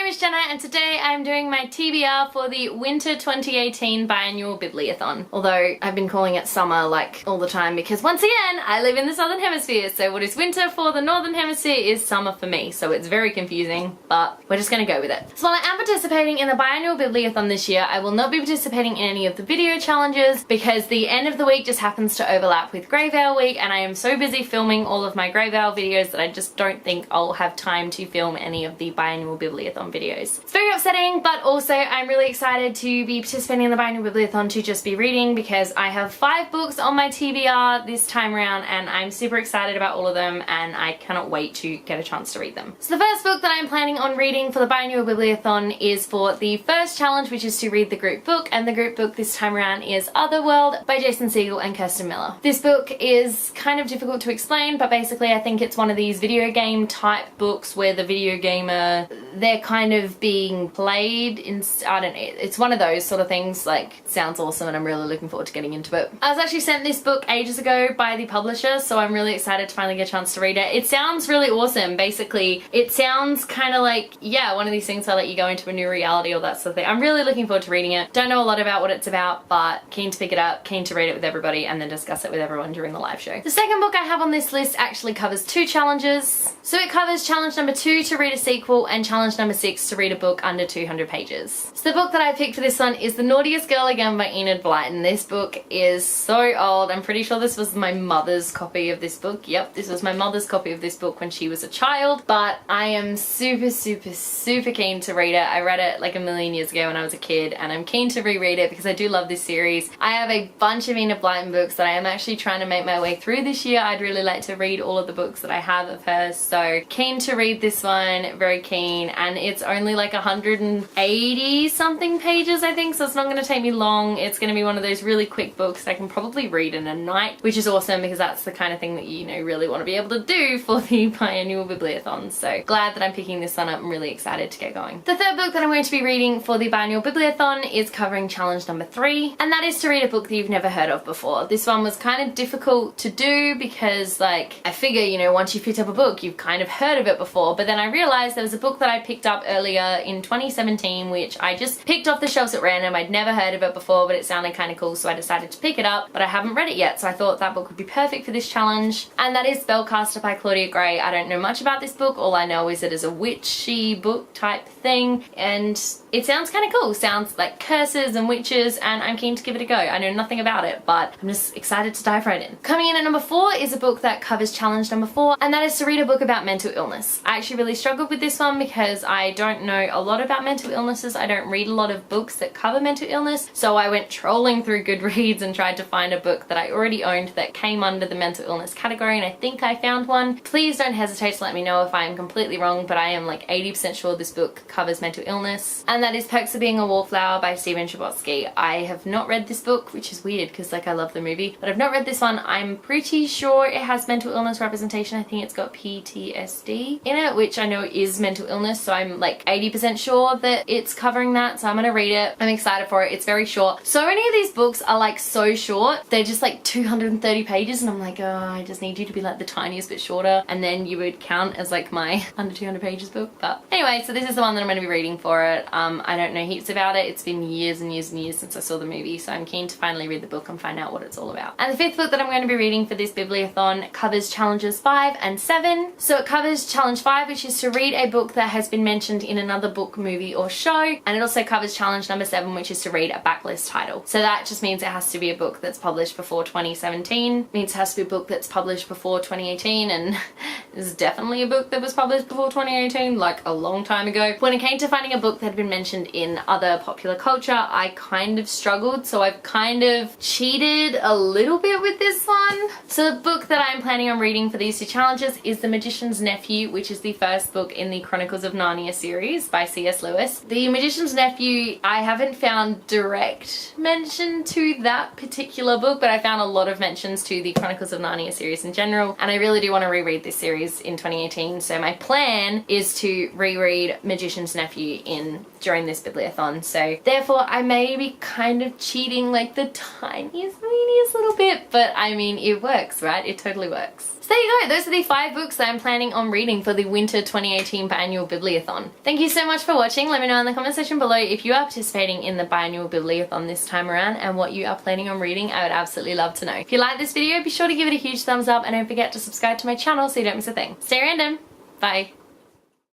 name is Jenna and today I'm doing my TBR for the Winter 2018 Biannual Bibliothon. Although I've been calling it summer like all the time because once again I live in the southern hemisphere, so what is winter for the northern hemisphere is summer for me, so it's very confusing, but we're just gonna go with it. So while I am participating in the Biannual Bibliothon this year, I will not be participating in any of the video challenges because the end of the week just happens to overlap with Grey Veil week and I am so busy filming all of my Grey Veil videos that I just don't think I'll have time to film any of the Biannual Bibliothon videos. It's very upsetting, but also I'm really excited to be participating in the Biannual Bibliothon to just be reading because I have 5 books on my TBR this time around and I'm super excited about all of them and I cannot wait to get a chance to read them. So the first book that I'm planning on reading for the Biannual Bibliothon is for the first challenge, which is to read the group book, and the group book this time around is Otherworld by Jason Segel and Kirsten Miller. This book is kind of difficult to explain, but basically I think it's one of these video game type books where the video gamer, they're kind of being played in, I don't know, it's one of those sort of things. Like, sounds awesome and I'm really looking forward to getting into it. I was actually sent this book ages ago by the publisher, so I'm really excited to finally get a chance to read it. It sounds really awesome. Basically, it sounds kind of like, yeah, one of these things where let you go into a new reality or that sort of thing. I'm really looking forward to reading it. Don't know a lot about what it's about, but keen to pick it up, keen to read it with everybody and then discuss it with everyone during the live show. The second book I have on this list actually covers 2 challenges. So it covers challenge number 2 to read a sequel and challenge number 6 to read a book under 200 pages. So the book that I picked for this one is The Naughtiest Girl Again by Enid Blyton. This book is so old. I'm pretty sure this was my mother's copy of this book. Yep, this was my mother's copy of this book when she was a child, but I am super keen to read it. I read it like a million years ago when I was a kid and I'm keen to reread it because I do love this series. I have a bunch of Enid Blyton books that I am actually trying to make my way through this year. I'd really like to read all of the books that I have of hers, so keen to read this one, very keen, and it's only like 180 something pages I think, so it's not going to take me long. It's going to be one of those really quick books I can probably read in a night, which is awesome because that's the kind of thing that you know really want to be able to do for the Biannual Bibliothon, so glad that I'm picking this one up. I'm really excited to get going. The third book that I'm going to be reading for the Biannual Bibliothon is covering challenge number 3, and that is to read a book that you've never heard of before. This one was kind of difficult to do because like I figure, you know, once you've picked up a book you've kind of heard of it before, but then I realized there was a book that I picked up earlier in 2017 which I just picked off the shelves at random. I'd never heard of it before but it sounded kind of cool, so I decided to pick it up, but I haven't read it yet, so I thought that book would be perfect for this challenge, and that is Spellcaster by Claudia Gray. I don't know much about this book. All I know is it is a witchy book type thing and it sounds kind of cool. Sounds like curses and witches and I'm keen to give it a go. I know nothing about it but I'm just excited to dive right in. Coming in at number 4 is a book that covers challenge number 4, and that is to read a book about mental illness. I actually really struggled with this one because I don't know a lot about mental illnesses. I don't read a lot of books that cover mental illness, so I went trolling through Goodreads and tried to find a book that I already owned that came under the mental illness category, and I think I found one. Please don't hesitate to let me know if I am completely wrong, but I am like 80% sure this book covers mental illness, and that is Perks of Being a Wallflower by Stephen Chbosky. I have not read this book, which is weird because like I love the movie, but I've not read this one. I'm pretty sure it has mental illness representation. I think it's got PTSD in it, which I know is mental illness, so I'm like 80% sure that it's covering that, so I'm gonna read it. I'm excited for it. It's very short. So many of these books are like so short. They're just like 230 pages and I'm like, oh, I just need you to be like the tiniest bit shorter and then you would count as like my under 200 pages book. But anyway, so this is the one that I'm going to be reading for it. I don't know heaps about it. It's been years and years and years since I saw the movie, so I'm keen to finally read the book and find out what it's all about. And the 5th book that I'm going to be reading for this bibliothon covers challenges 5 and 7. So it covers challenge 5, which is to read a book that has been mentioned in another book, movie or show, and it also covers challenge number 7, which is to read a backlist title. So that just means it has to be a book that's published before 2017. It means it has to be a book that's published before 2018, and this is definitely a book that was published before 2018, like a long time ago. When it came to finding a book that had been mentioned in other popular culture, I kind of struggled, so I've kind of cheated a little bit with this one. So the book that I'm planning on reading for these 2 challenges is The Magician's Nephew, which is the first book in the Chronicles of Narnia series by C.S. Lewis. The Magician's Nephew, I haven't found direct mention to that particular book, but I found a lot of mentions to the Chronicles of Narnia series in general, and I really do want to reread this series in 2018, so my plan is to reread Magician's Nephew during this bibliothon, so therefore I may be kind of cheating like the tiniest, weeniest little bit, but I mean it works, right? It totally works. So there you go, those are the 5 books that I'm planning on reading for the Winter 2018 Biannual Bibliothon. Thank you so much for watching. Let me know in the comment section below if you are participating in the Biannual Bibliothon this time around and what you are planning on reading. I would absolutely love to know. If you like this video, be sure to give it a huge thumbs up and don't forget to subscribe to my channel so you don't miss a thing. Stay random. Bye.